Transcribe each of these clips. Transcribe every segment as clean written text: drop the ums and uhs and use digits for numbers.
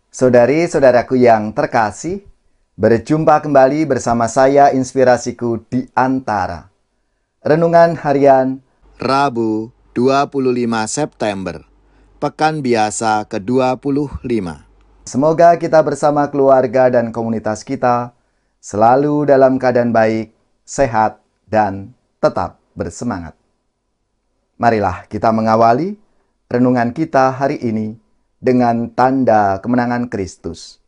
Saudari-saudaraku yang terkasih, berjumpa kembali bersama saya Inspirasiku di Antara. Renungan Harian Rabu 25 September, Pekan Biasa ke-25. Semoga kita bersama keluarga dan komunitas kita selalu dalam keadaan baik, sehat, dan tetap bersemangat. Marilah kita mengawali renungan kita hari ini dengan tanda kemenangan Kristus.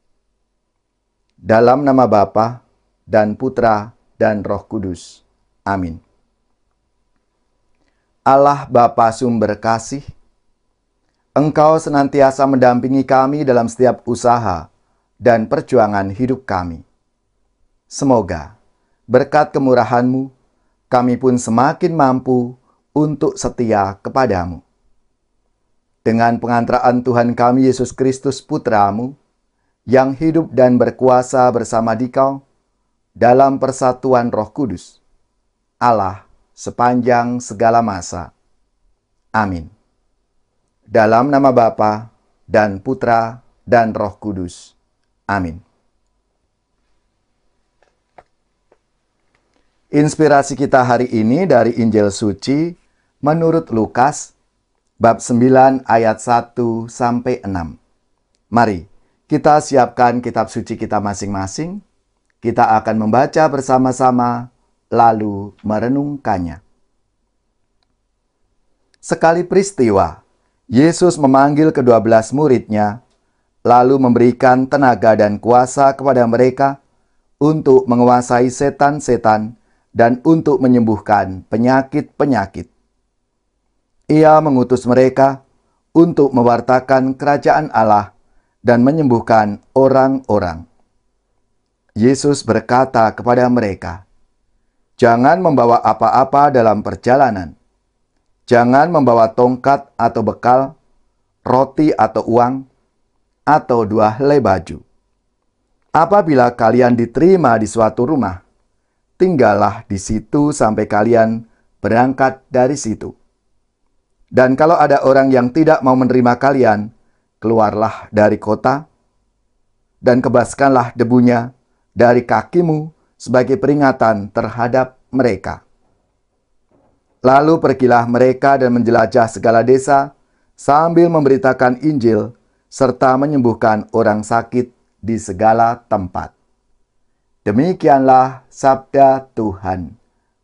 Dalam nama Bapa dan Putra dan Roh Kudus. Amin. Allah Bapa sumber kasih, Engkau senantiasa mendampingi kami dalam setiap usaha dan perjuangan hidup kami. Semoga berkat kemurahan-Mu, kami pun semakin mampu untuk setia kepadamu. Dengan pengantaraan Tuhan kami Yesus Kristus Putra-Mu, yang hidup dan berkuasa bersama Dikau, dalam persatuan Roh Kudus, Allah sepanjang segala masa. Amin. Dalam nama Bapa dan Putra dan Roh Kudus. Amin. Inspirasi kita hari ini dari Injil Suci menurut Lukas, bab 9 ayat 1 sampai 6. Mari kita siapkan kitab suci kita masing-masing. Kita akan membaca bersama-sama lalu merenungkannya. Sekali peristiwa, Yesus memanggil ke-12 murid-Nya, lalu memberikan tenaga dan kuasa kepada mereka untuk menguasai setan-setan dan untuk menyembuhkan penyakit-penyakit. Ia mengutus mereka untuk mewartakan kerajaan Allah dan menyembuhkan orang-orang. Yesus berkata kepada mereka, "Jangan membawa apa-apa dalam perjalanan. Jangan membawa tongkat atau bekal, roti atau uang, atau 2 helai baju. Apabila kalian diterima di suatu rumah, tinggallah di situ sampai kalian berangkat dari situ. Dan kalau ada orang yang tidak mau menerima kalian, keluarlah dari kota, dan kebaskanlah debunya dari kakimu sebagai peringatan terhadap mereka. Lalu pergilah mereka dan menjelajah segala desa, sambil memberitakan Injil, serta menyembuhkan orang sakit di segala tempat." Demikianlah sabda Tuhan.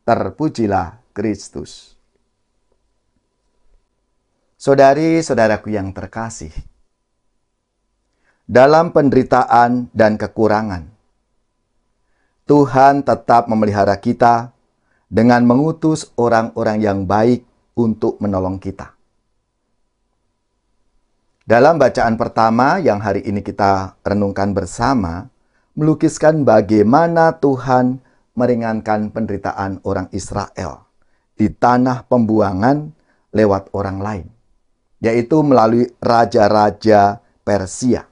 Terpujilah Kristus. Saudari-saudaraku yang terkasih, dalam penderitaan dan kekurangan, Tuhan tetap memelihara kita dengan mengutus orang-orang yang baik untuk menolong kita. Dalam bacaan pertama yang hari ini kita renungkan bersama, melukiskan bagaimana Tuhan meringankan penderitaan orang Israel di tanah pembuangan lewat orang lain, yaitu melalui raja-raja Persia.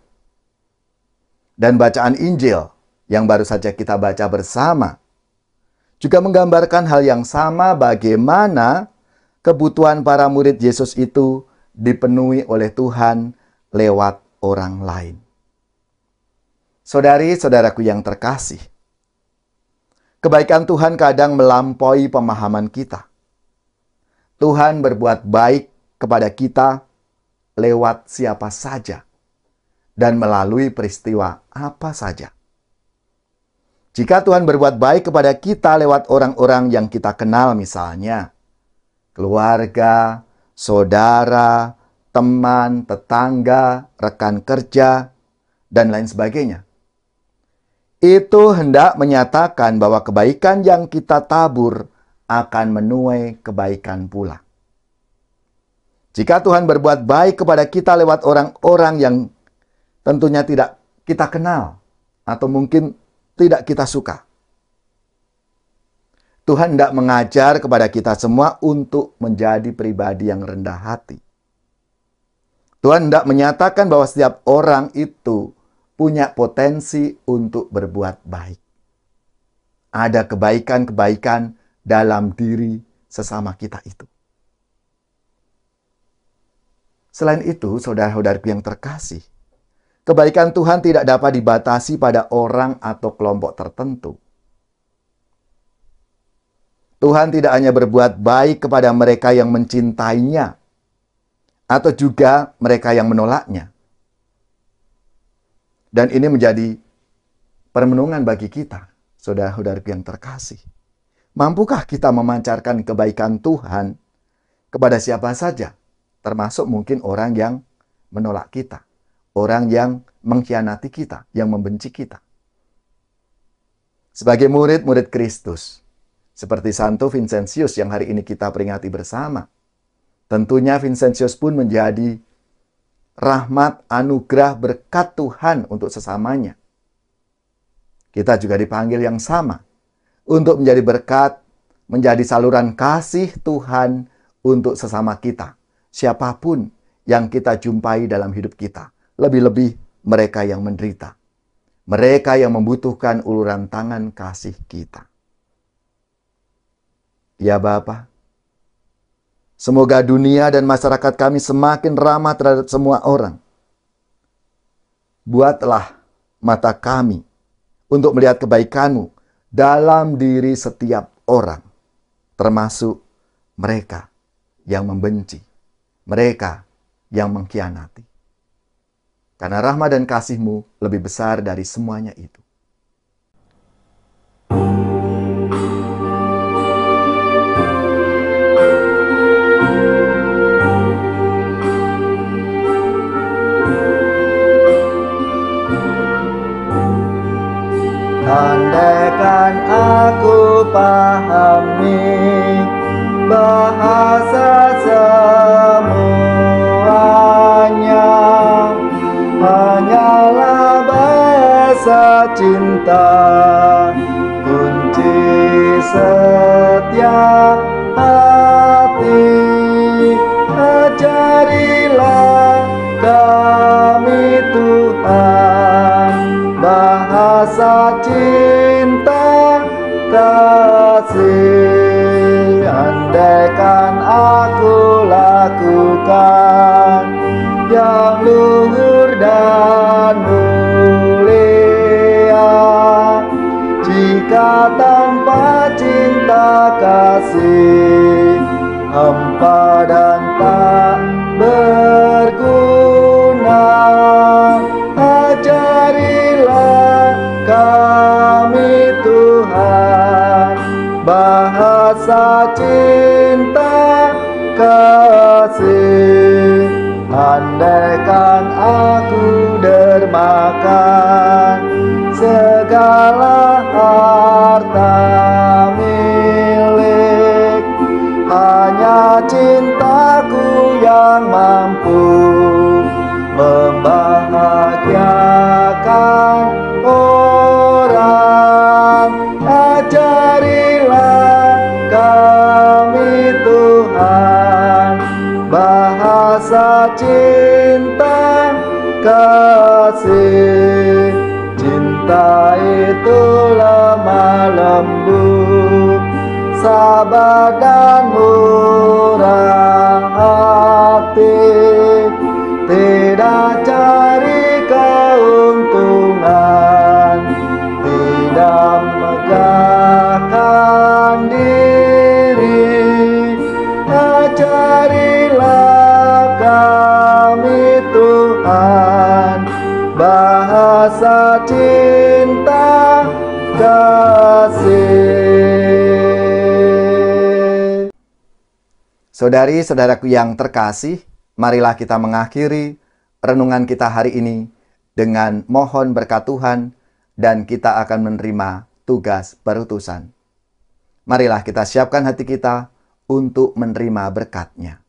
Dan bacaan Injil yang baru saja kita baca bersama juga menggambarkan hal yang sama, bagaimana kebutuhan para murid Yesus itu dipenuhi oleh Tuhan lewat orang lain. Saudari-saudaraku yang terkasih, kebaikan Tuhan kadang melampaui pemahaman kita. Tuhan berbuat baik kepada kita lewat siapa saja dan melalui peristiwa apa saja. Jika Tuhan berbuat baik kepada kita lewat orang-orang yang kita kenal, misalnya keluarga, saudara, teman, tetangga, rekan kerja, dan lain sebagainya, itu hendak menyatakan bahwa kebaikan yang kita tabur akan menuai kebaikan pula. Jika Tuhan berbuat baik kepada kita lewat orang-orang yang tentunya tidak kita kenal atau mungkin tidak kita suka, Tuhan hendak mengajar kepada kita semua untuk menjadi pribadi yang rendah hati. Tuhan hendak menyatakan bahwa setiap orang itu punya potensi untuk berbuat baik. Ada kebaikan-kebaikan dalam diri sesama kita itu. Selain itu, saudara-saudaraku yang terkasih, Kebaikan Tuhan tidak dapat dibatasi pada orang atau kelompok tertentu. Tuhan tidak hanya berbuat baik kepada mereka yang mencintainya, atau juga mereka yang menolaknya. Dan ini menjadi permenungan bagi kita, saudara-saudaraku yang terkasih. Mampukah kita memancarkan kebaikan Tuhan kepada siapa saja, termasuk mungkin orang yang menolak kita, orang yang mengkhianati kita, yang membenci kita. Sebagai murid-murid Kristus, seperti Santo Vincentius yang hari ini kita peringati bersama, tentunya Vincentius pun menjadi rahmat, anugerah, berkat Tuhan untuk sesamanya. Kita juga dipanggil yang sama, untuk menjadi berkat, menjadi saluran kasih Tuhan untuk sesama kita, siapapun yang kita jumpai dalam hidup kita. Lebih-lebih mereka yang menderita. Mereka yang membutuhkan uluran tangan kasih kita. Ya Bapa, semoga dunia dan masyarakat kami semakin ramah terhadap semua orang. Buatlah mata kami untuk melihat kebaikan-Mu dalam diri setiap orang, termasuk mereka yang membenci, mereka yang mengkhianati. Karena rahmat dan kasih-Mu lebih besar dari semuanya itu. Andaikan aku pahami bahasa semuanya, hanyalah bahasa cinta, kunci setiap hati. Ajarilah kami Tuhan, bahasa cinta kasih. Andaikan aku lakukan yang luhur dan mulia, jika tanpa cinta kasih hampa dan tak berguna. Ajarilah kami Tuhan, bahasa cinta kasih. Andaikan aku dermakan segala harta milik, hanya cintaku yang mampu membahagiakan orang. Ajarilah kami Tuhan, bahasa cinta kasih. Cinta itu lemah lembut, sabar dan murah hati, tidak cari keuntungan, tidak megahkan diri. Ajarilah kami Tuhan, bahasa cinta kasih. Saudari-saudaraku yang terkasih, marilah kita mengakhiri renungan kita hari ini dengan mohon berkat Tuhan dan kita akan menerima tugas berutusan. Marilah kita siapkan hati kita untuk menerima berkat-Nya.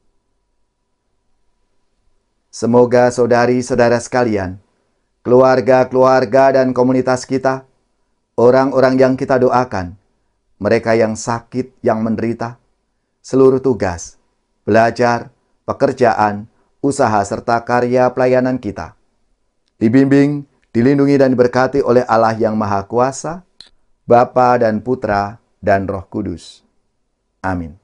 Semoga saudari-saudara sekalian, keluarga-keluarga dan komunitas kita, orang-orang yang kita doakan, mereka yang sakit, yang menderita, seluruh tugas, belajar, pekerjaan, usaha, serta karya pelayanan kita dibimbing, dilindungi dan diberkati oleh Allah yang Maha Kuasa, Bapa dan Putra dan Roh Kudus. Amin.